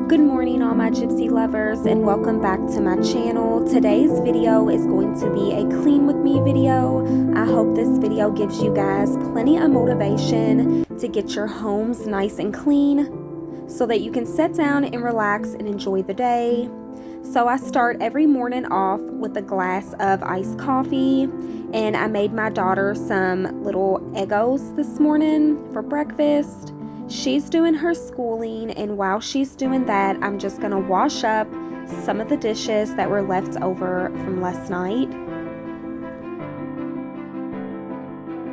Good morning, all my gypsy lovers, and welcome back to my channel. Today's video is going to be a clean with me video. I hope this video gives you guys plenty of motivation to get your homes nice and clean so that you can sit down and relax and enjoy the day. So I start every morning off with a glass of iced coffee, and I made my daughter some little Eggos this morning for breakfast. She's doing her schooling, and while she's doing that, I'm just gonna wash up some of the dishes that were left over from last night.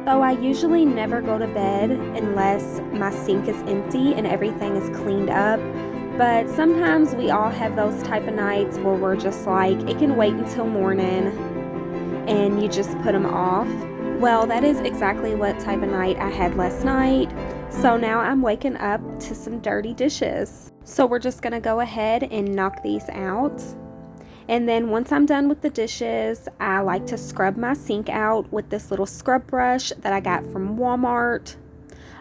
So I usually never go to bed unless my sink is empty and everything is cleaned up. But sometimes we all have those type of nights where we're just like, it can wait until morning and you just put them off. Well, that is exactly what type of night I had last night. So now I'm waking up to some dirty dishes. So we're just gonna go ahead and knock these out. And then once I'm done with the dishes, I like to scrub my sink out with this little scrub brush that I got from Walmart.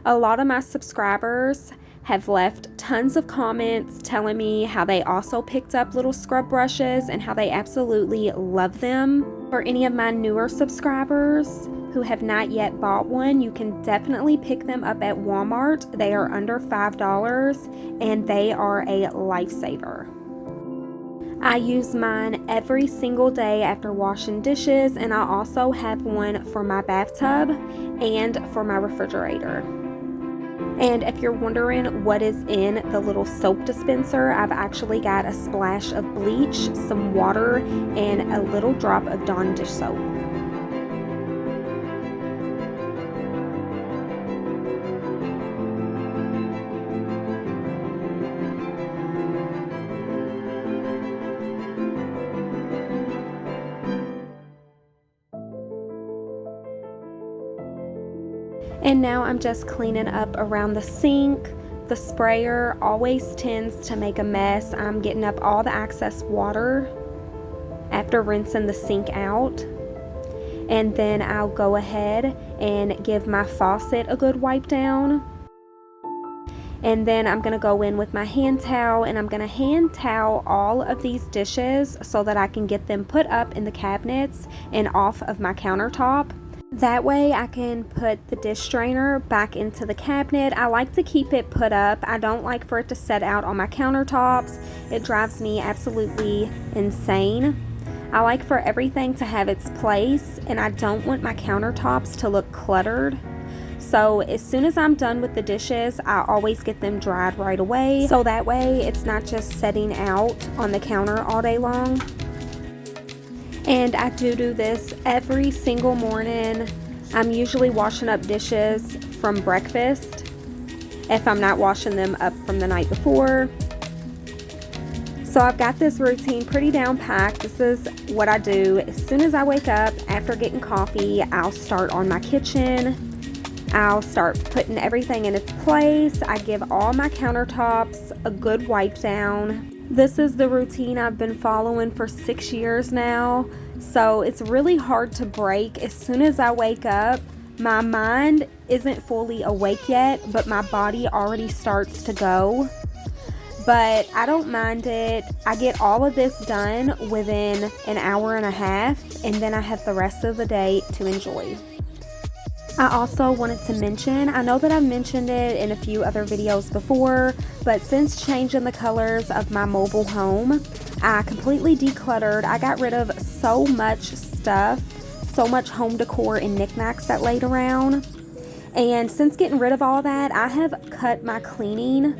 A lot of my subscribers have left tons of comments telling me how they also picked up little scrub brushes and how they absolutely love them. For any of my newer subscribers who have not yet bought one, you can definitely pick them up at Walmart. They are under $5 and they are a lifesaver. I use mine every single day after washing dishes, and I also have one for my bathtub and for my refrigerator. And if you're wondering what is in the little soap dispenser, I've actually got a splash of bleach, some water, and a little drop of Dawn dish soap. And now I'm just cleaning up around the sink. The sprayer always tends to make a mess. I'm getting up all the excess water after rinsing the sink out. And then I'll go ahead and give my faucet a good wipe down. And then I'm going to go in with my hand towel, and I'm going to hand towel all of these dishes so that I can get them put up in the cabinets and off of my countertop. That way I can put the dish strainer back into the cabinet. I like to keep it put up. I don't like for it to set out on my countertops. It drives me absolutely insane. I like for everything to have its place, and I don't want my countertops to look cluttered. So as soon as I'm done with the dishes, I always get them dried right away. So that way it's not just setting out on the counter all day long. And I do this every single morning. I'm usually washing up dishes from breakfast if I'm not washing them up from the night before. So I've got this routine pretty down packed. This is what I do. As soon as I wake up after getting coffee, I'll start on my kitchen. I'll start putting everything in its place. I give all my countertops a good wipe down. This is the routine I've been following for 6 years now, so it's really hard to break. As soon as I wake up, my mind isn't fully awake yet, but my body already starts to go. But I don't mind it. I get all of this done within an hour and a half, and then I have the rest of the day to enjoy. I also wanted to mention, I know that I've mentioned it in a few other videos before, but since changing the colors of my mobile home, I completely decluttered. I got rid of so much stuff, so much home decor and knickknacks that laid around. And since getting rid of all that, I have cut my cleaning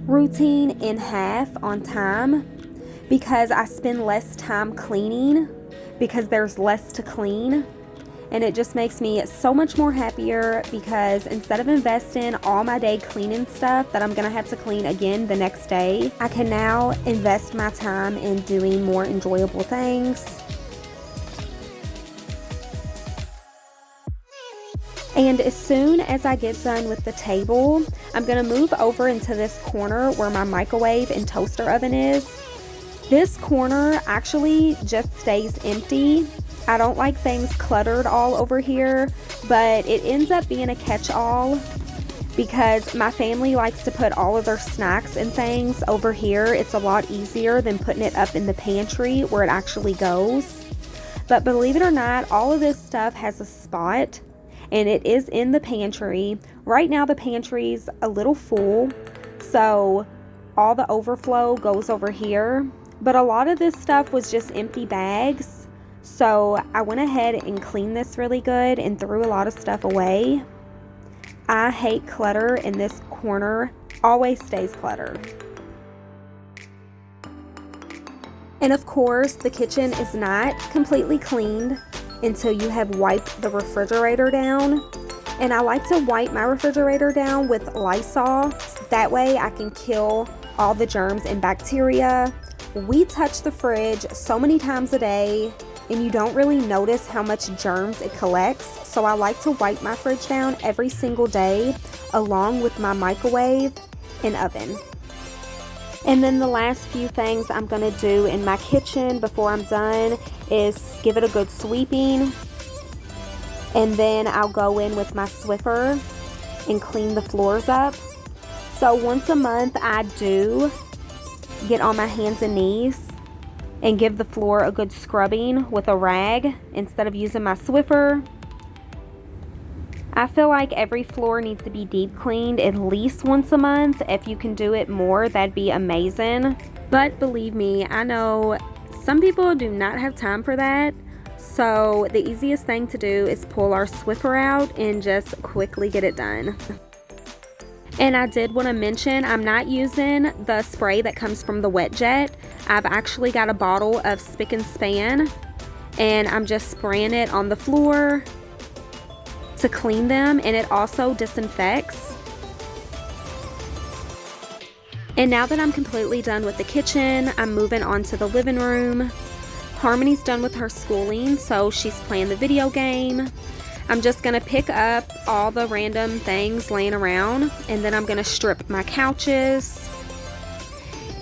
routine in half on time because I spend less time cleaning because there's less to clean. And it just makes me so much more happier because instead of investing all my day cleaning stuff that I'm gonna have to clean again the next day, I can now invest my time in doing more enjoyable things. And as soon as I get done with the table, I'm gonna move over into this corner where my microwave and toaster oven is. This corner actually just stays empty. I don't like things cluttered all over here, but it ends up being a catch-all because my family likes to put all of their snacks and things over here. It's a lot easier than putting it up in the pantry where it actually goes. But believe it or not, all of this stuff has a spot, and it is in the pantry. Right now the pantry's a little full, so all the overflow goes over here. But a lot of this stuff was just empty bags, so I went ahead and cleaned this really good and threw a lot of stuff away. I hate clutter, and this corner always stays cluttered. And of course, the kitchen is not completely cleaned until you have wiped the refrigerator down. And I like to wipe my refrigerator down with Lysol. That way I can kill all the germs and bacteria. We touch the fridge so many times a day, and you don't really notice how much germs it collects. So I like to wipe my fridge down every single day, along with my microwave and oven. And then the last few things I'm going to do in my kitchen before I'm done is give it a good sweeping. And then I'll go in with my Swiffer and clean the floors up. So once a month I do get on my hands and knees and give the floor a good scrubbing with a rag instead of using my Swiffer. I feel like every floor needs to be deep cleaned at least once a month. If you can do it more, that'd be amazing. But believe me, I know some people do not have time for that. So the easiest thing to do is pull our Swiffer out and just quickly get it done. And I did want to mention, I'm not using the spray that comes from the Wet Jet. I've actually got a bottle of Spick and Span, and I'm just spraying it on the floor to clean them, and it also disinfects. And now that I'm completely done with the kitchen, I'm moving on to the living room. Harmony's done with her schooling, so she's playing the video game. I'm just going to pick up all the random things laying around, and then I'm going to strip my couches.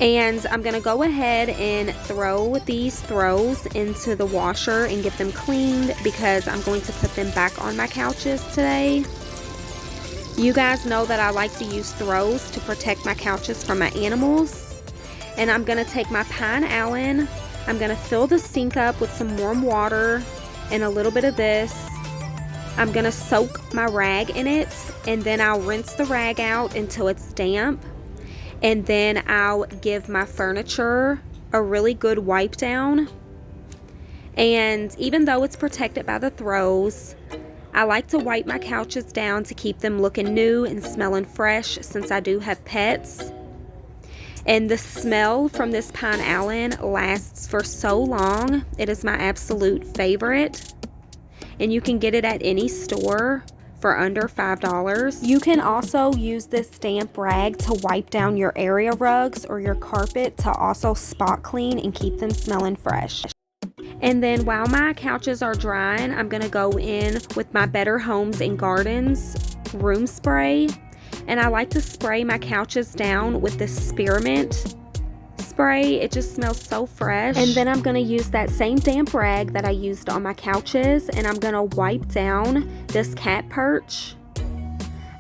And I'm going to go ahead and throw these throws into the washer and get them cleaned, because I'm going to put them back on my couches today. You guys know that I like to use throws to protect my couches from my animals. And I'm going to take my Pine Allen. I'm going to fill the sink up with some warm water and a little bit of this. I'm going to soak my rag in it, and then I'll rinse the rag out until it's damp. And then I'll give my furniture a really good wipe down. And even though it's protected by the throws, I like to wipe my couches down to keep them looking new and smelling fresh, since I do have pets. And the smell from this Pine Allen lasts for so long. It is my absolute favorite. And you can get it at any store for under $5. You can also use this damp rag to wipe down your area rugs or your carpet to also spot clean and keep them smelling fresh. And then while my couches are drying, I'm going to go in with my Better Homes and Gardens room spray. And I like to spray my couches down with this spearmint spray. It just smells so fresh. And then I'm going to use that same damp rag that I used on my couches, and I'm going to wipe down this cat perch.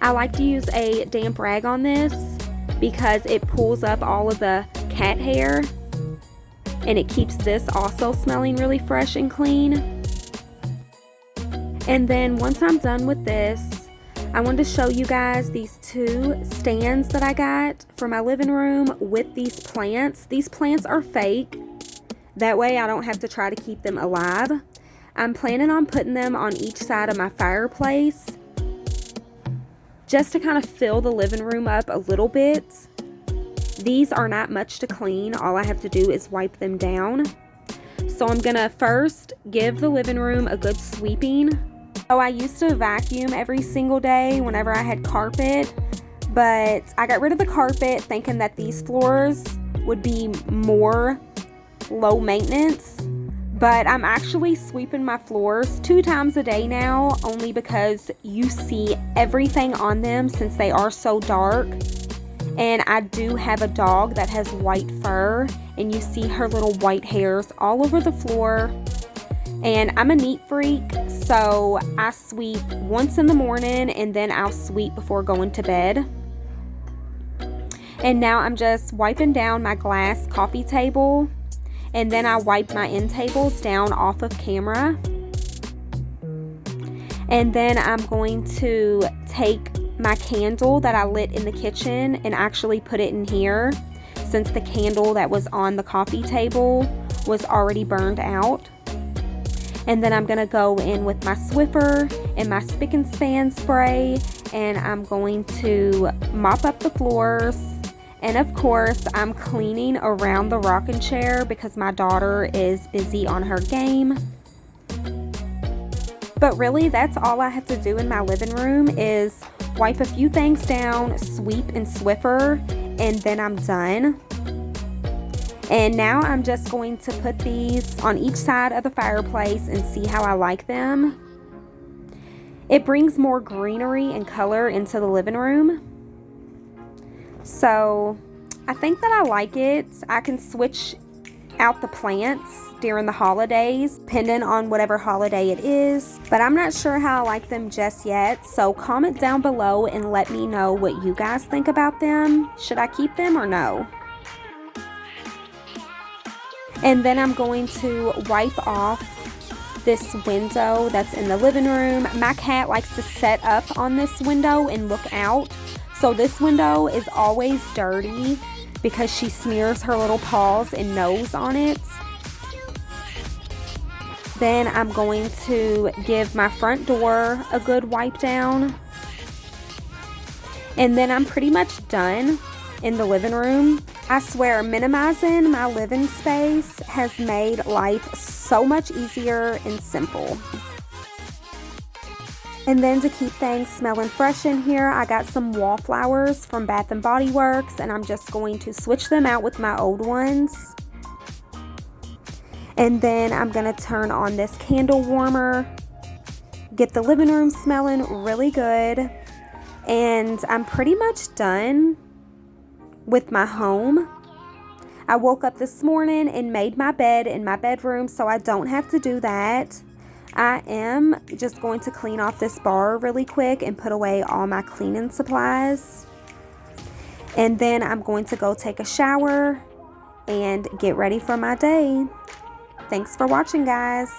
I like to use a damp rag on this because it pulls up all of the cat hair, and it keeps this also smelling really fresh and clean. And then once I'm done with this, I wanted to show you guys these two stands that I got for my living room with these plants. These plants are fake. That way I don't have to try to keep them alive. I'm planning on putting them on each side of my fireplace, just to kind of fill the living room up a little bit. These are not much to clean. All I have to do is wipe them down. So I'm gonna first give the living room a good sweeping. So I used to vacuum every single day whenever I had carpet, but I got rid of the carpet thinking that these floors would be more low maintenance. But I'm actually sweeping my floors 2 times a day now, only because you see everything on them since they are so dark. And I do have a dog that has white fur, and you see her little white hairs all over the floor. And I'm a neat freak, so I sweep once in the morning and then I'll sweep before going to bed. And now I'm just wiping down my glass coffee table, and then I wipe my end tables down off of camera. And then I'm going to take my candle that I lit in the kitchen and actually put it in here, since the candle that was on the coffee table was already burned out. And then I'm going to go in with my Swiffer and my Spick and Span spray, and I'm going to mop up the floors. And of course, I'm cleaning around the rocking chair because my daughter is busy on her game. But really, that's all I have to do in my living room is wipe a few things down, sweep and Swiffer, and then I'm done. And now I'm just going to put these on each side of the fireplace and see how I like them. It brings more greenery and color into the living room. So I think that I like it. I can switch out the plants during the holidays, depending on whatever holiday it is. But I'm not sure how I like them just yet. So comment down below and let me know what you guys think about them. Should I keep them or no? And then I'm going to wipe off this window that's in the living room. My cat likes to set up on this window and look out. So this window is always dirty because she smears her little paws and nose on it. Then I'm going to give my front door a good wipe down. And then I'm pretty much done in the living room. I swear, minimizing my living space has made life so much easier and simple. And then to keep things smelling fresh in here, I got some wallflowers from Bath & Body Works, and I'm just going to switch them out with my old ones. And then I'm going to turn on this candle warmer, get the living room smelling really good, and I'm pretty much done with my home. I woke up this morning and made my bed in my bedroom, so I don't have to do that. I am just going to clean off this bar really quick and put away all my cleaning supplies. And then I'm going to go take a shower and get ready for my day. Thanks for watching, guys.